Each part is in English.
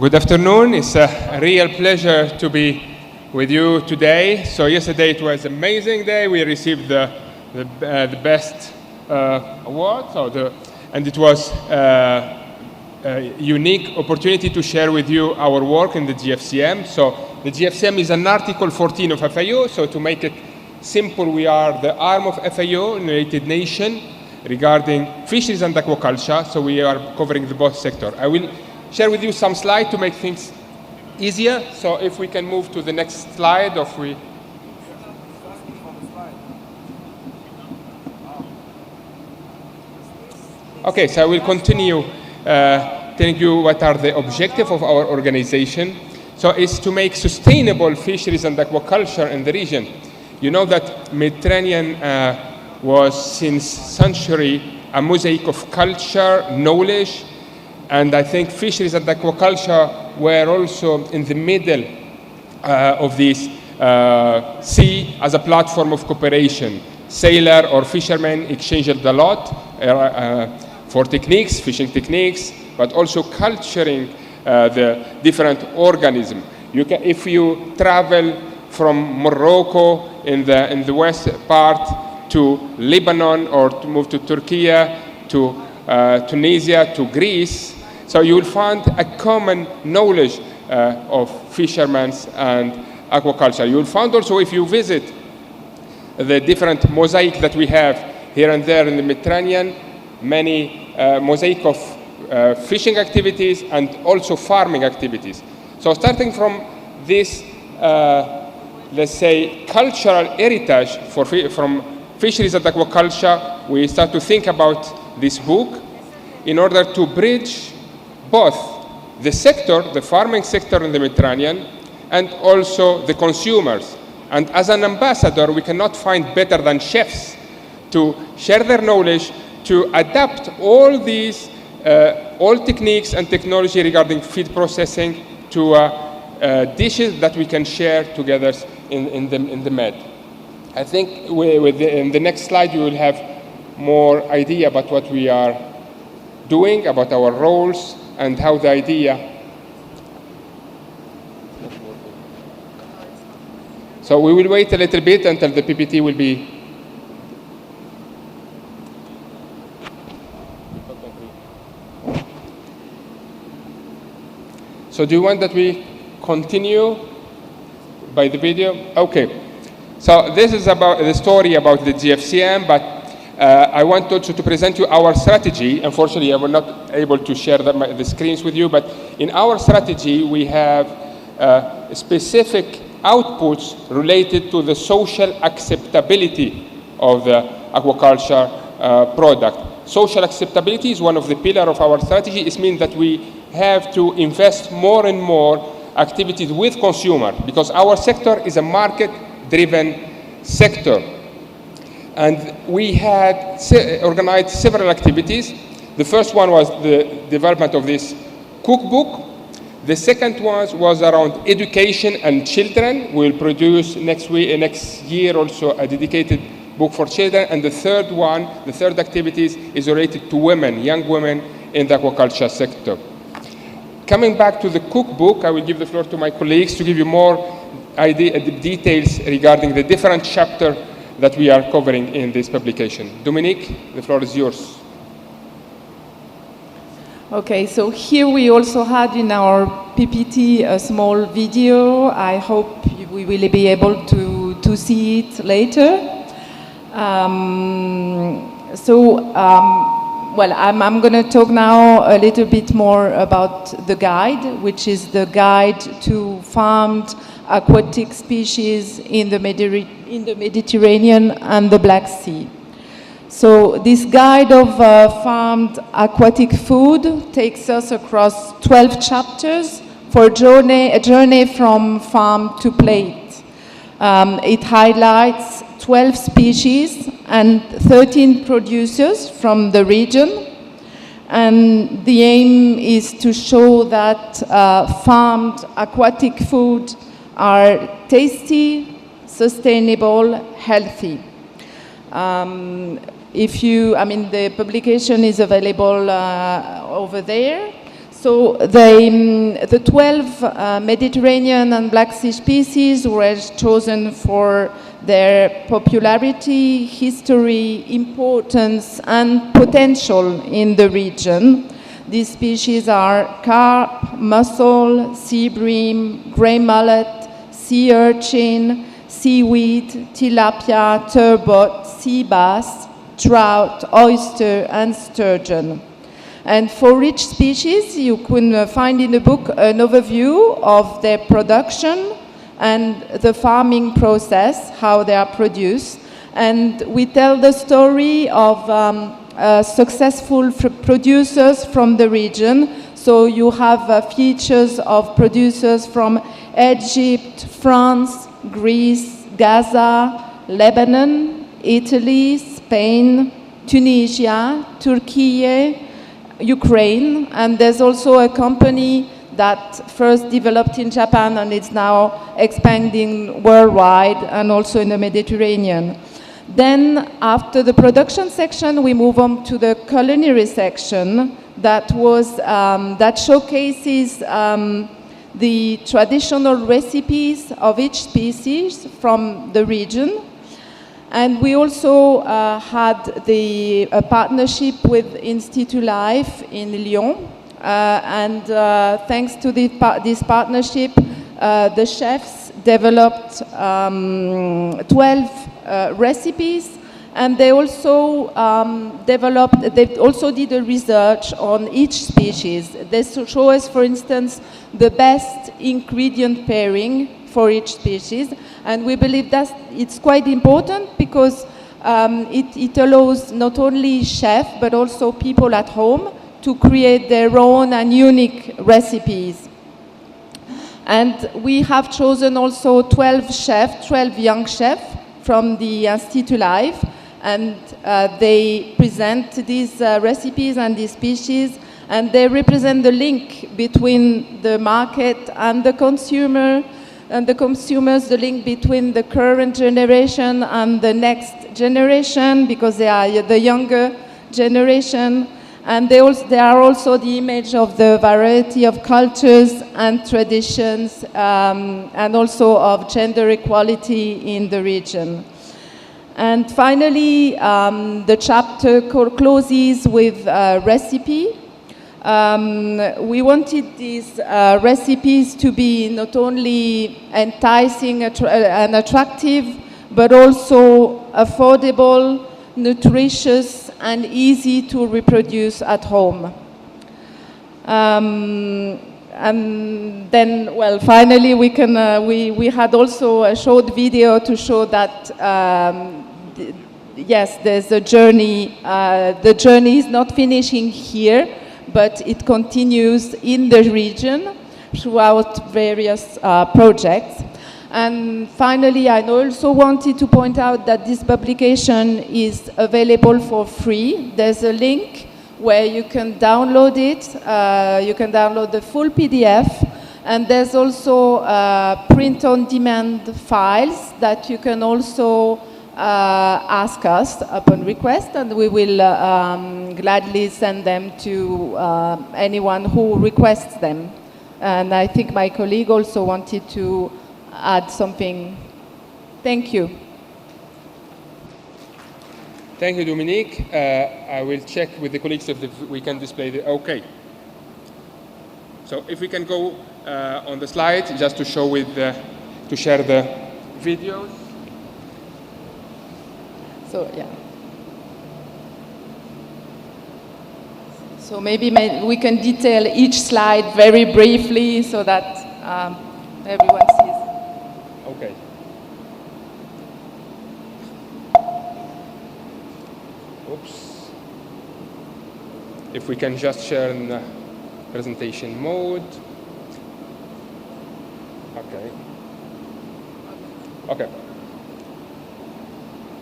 Good afternoon. It's a real pleasure to be with you today. So yesterday it was an amazing day. We received the best award, and it was a unique opportunity to share with you our work in the GFCM. So the GFCM is an Article 14 of FAO. So to make it simple, we are the arm of FAO, United Nations, regarding fisheries and aquaculture. So we are covering the both sector. I will share with you some slides to make things easier. So if we can move to the next slide, Okay, so I will continue telling you what are the objectives of our organization. So it's to make sustainable fisheries and aquaculture in the region. You know that Mediterranean was since century a mosaic of culture, knowledge, and I think fisheries and aquaculture were also in the middle of this sea as a platform of cooperation. Sailor or fishermen exchanged a lot for techniques, fishing techniques, but also culturing the different organisms. If you travel from Morocco in the west part to Lebanon, or to move to Turkey, to Tunisia, to Greece, so you will find a common knowledge of fishermen and aquaculture. You will find also, if you visit the different mosaic that we have here and there in the Mediterranean, many mosaic of fishing activities and also farming activities. So starting from this, let's say, cultural heritage from fisheries and aquaculture, we start to think about this book in order to bridge both the sector, the farming sector in the Mediterranean, and also the consumers. And as an ambassador, we cannot find better than chefs to share their knowledge, to adapt all these all techniques and technology regarding feed processing to dishes that we can share together in the Med. I think in the next slide you will have more idea about what we are doing, about our roles, and how the idea. So we will wait a little bit until the PPT will be. So do you want that we continue by the video? Okay. So this is about the story about the GFCM, but I want also to present you our strategy. Unfortunately, I was not able to share the screens with you, but in our strategy, we have specific outputs related to the social acceptability of the aquaculture product. Social acceptability is one of the pillars of our strategy. It means that we have to invest more and more activities with consumers, because our sector is a market-driven sector. And we had organized several activities. The first one was the development of this cookbook. The second one was around education and children. We'll produce next year also a dedicated book for children. And the third activities is related to women, young women in the aquaculture sector. Coming back to the cookbook, I will give the floor to my colleagues to give you more details regarding the different chapters that we are covering in this publication. Dominique, the floor is yours. Okay, so here we also had in our PPT a small video. I hope we will be able to see it later. Well, I'm going to talk now a little bit more about the guide, which is the guide to farmed aquatic species in the Mediterranean and the Black Sea. So this guide of farmed aquatic food takes us across 12 chapters for a journey from farm to plate. It highlights 12 species and 13 producers from the region. And the aim is to show that farmed aquatic food are tasty, sustainable, healthy. The publication is available over there. So the 12 Mediterranean and Black Sea species were chosen for their popularity, history, importance, and potential in the region. These species are carp, mussel, sea bream, grey mullet, sea urchin, seaweed, tilapia, turbot, sea bass, trout, oyster, and sturgeon. And for each species, you can find in the book an overview of their production and the farming process, how they are produced. And we tell the story of successful producers from the region. So you have features of producers from Egypt, France, Greece, Gaza, Lebanon, Italy, Spain, Tunisia, Turkey, Ukraine, and there's also a company that first developed in Japan and it's now expanding worldwide and also in the Mediterranean. Then after the production section, we move on to the culinary section that showcases the traditional recipes of each species from the region. And we also had a partnership with Institut Life in Lyon. Thanks to this partnership, the chefs developed 12 recipes, and they also they also did a research on each species. They show us, for instance, the best ingredient pairing for each species, and we believe that it's quite important because it allows not only chefs but also people at home to create their own and unique recipes. And we have chosen also 12 young chefs from the Institut Life, and they present these recipes and these species, and they represent the link between the market and the consumer, and the consumers, the link between the current generation and the next generation, because they are the younger generation. And they are also the image of the variety of cultures and traditions, and also of gender equality in the region. And finally, the chapter closes with a recipe. We wanted these recipes to be not only enticing and attractive, but also affordable, nutritious, and easy to reproduce at home. And then, well, finally, we had also a short video to show that yes, there's a journey. The journey is not finishing here, but it continues in the region throughout various projects. And finally, I also wanted to point out that this publication is available for free. There's a link where you can download it. You can download the full PDF. And there's also print-on-demand files that you can also ask us upon request, and we will gladly send them to anyone who requests them. And I think my colleague also wanted to add something. Thank you. Thank you, Dominique. I will check with the colleagues if we can display the, okay. So if we can go on the slide, just to show to share the videos. So, yeah. So maybe we can detail each slide very briefly so that everyone sees. Okay. Oops. If we can just share in presentation mode. Okay. Okay.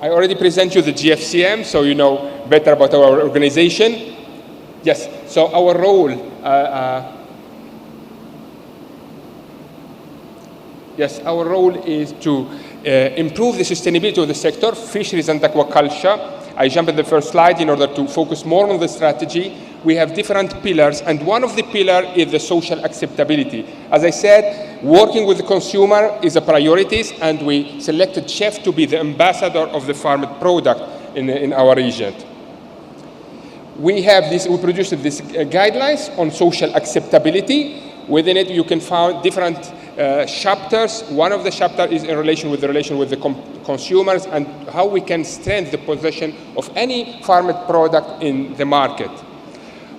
I already present you the GFCM, so you know better about our organization. Yes, so our role, yes, our role is to improve the sustainability of the sector, fisheries and aquaculture. I jump at the first slide in order to focus more on the strategy. we have different pillars, and one of the pillars is the social acceptability. As I said, working with the consumer is a priority, and we selected chef to be the ambassador of the farmed product in our region. We produced these guidelines on social acceptability. Within it, you can find different chapters. One of the chapters is in relation with the consumers and how we can strengthen the position of any farmed product in the market.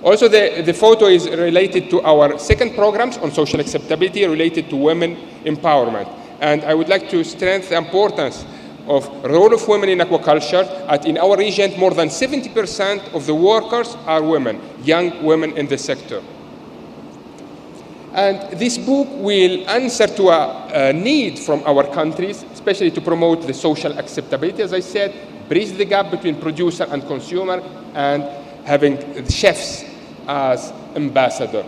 Also, the photo is related to our second programs on social acceptability related to women empowerment. And I would like to strengthen the importance of role of women in aquaculture. In our region, more than 70% of the workers are women, young women in the sector. And this book will answer to a need from our countries, especially to promote the social acceptability, as I said, bridge the gap between producer and consumer, and having chefs as ambassador.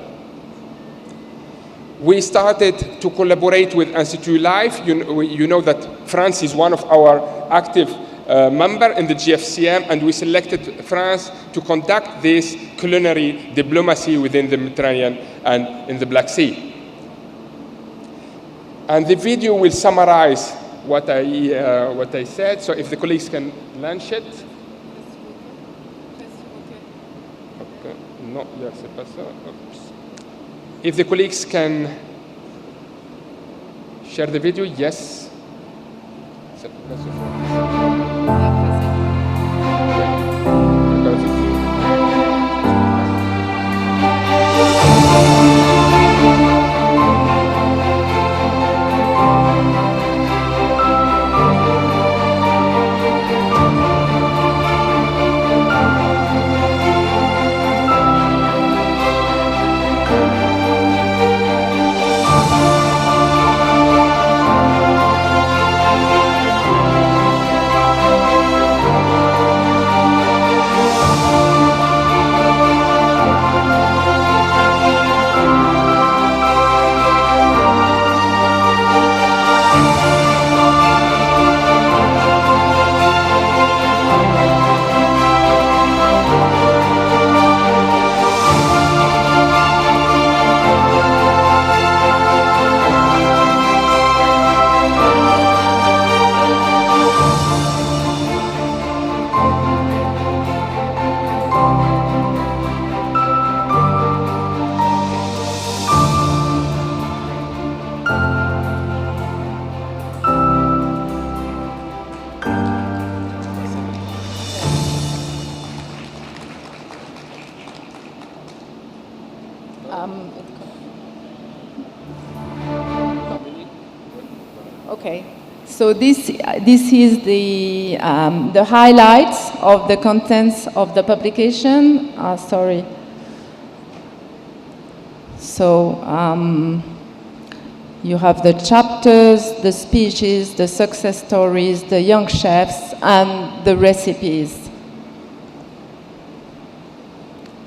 We started to collaborate with Institut Life. You know that France is one of our active members in the GFCM, and we selected France to conduct this culinary diplomacy within the Mediterranean and in the Black Sea. And the video will summarize what I said. So if the colleagues can launch it. Okay. No, c'est pas ça. Oops. If the colleagues can share the video, yes. Okay, so this is the highlights of the contents of the publication. Sorry. So you have the chapters, the speeches, the success stories, the young chefs, and the recipes.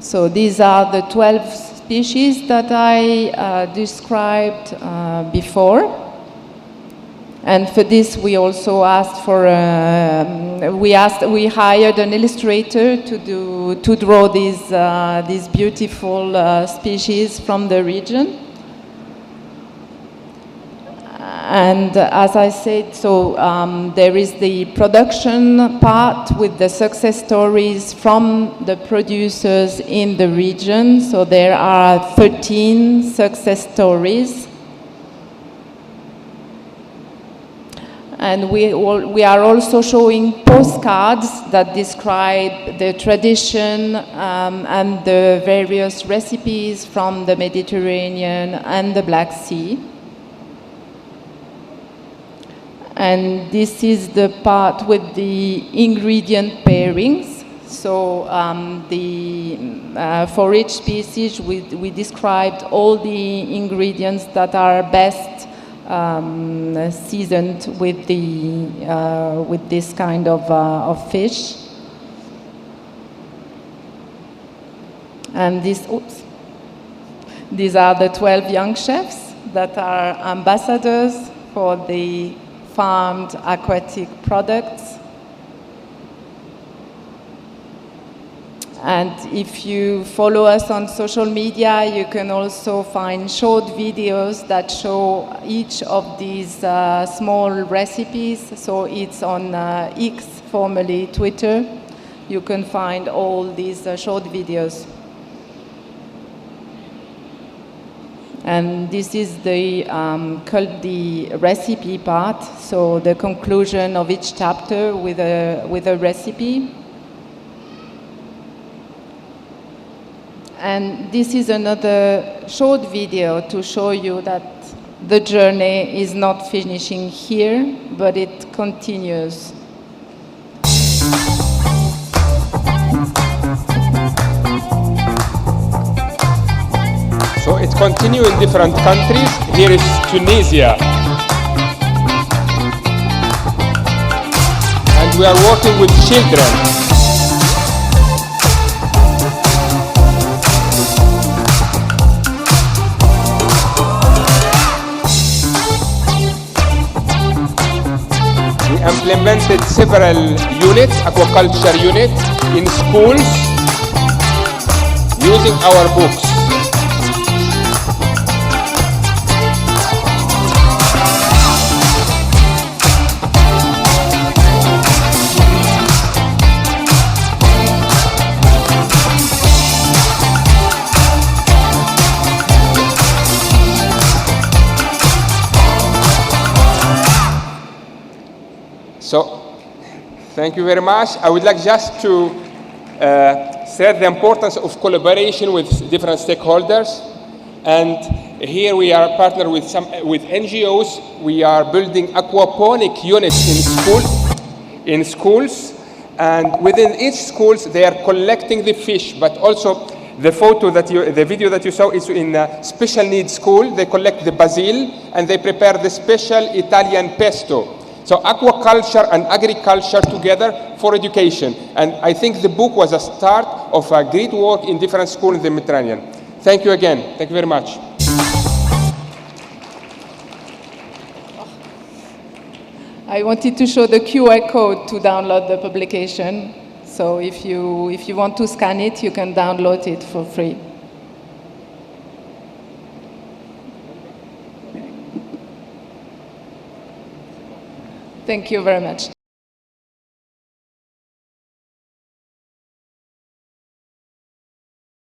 So these are the 12 species that I described before. And for this, we also asked for we hired an illustrator to draw these beautiful species from the region. And as I said, so there is the production part with the success stories from the producers in the region. So there are 13 success stories. And we are also showing postcards that describe the tradition and the various recipes from the Mediterranean and the Black Sea. And this is the part with the ingredient pairings. So for each species, we described all the ingredients that are best seasoned with this kind of fish. And these are the 12 young chefs that are ambassadors for the farmed aquatic products. And if you follow us on social media, you can also find short videos that show each of these small recipes. So it's on X, formerly Twitter. You can find all these short videos. And this is called the recipe part, so the conclusion of each chapter with a recipe. And this is another short video to show you that the journey is not finishing here, but it continues. So it continues in different countries. Here is Tunisia. And we are working with children. We implemented several units, aquaculture units, in schools using our books. So, thank you very much. I would like just to stress the importance of collaboration with different stakeholders. And here we are partnered with NGOs. We are building aquaponic units in schools. And within each schools, they are collecting the fish, but also the video that you saw is in a special needs school. They collect the basil and they prepare the special Italian pesto. So aquaculture and agriculture together for education. And I think the book was a start of a great work in different schools in the Mediterranean. Thank you again. Thank you very much. I wanted to show the QR code to download the publication. So if you want to scan it, you can download it for free. Thank you very much.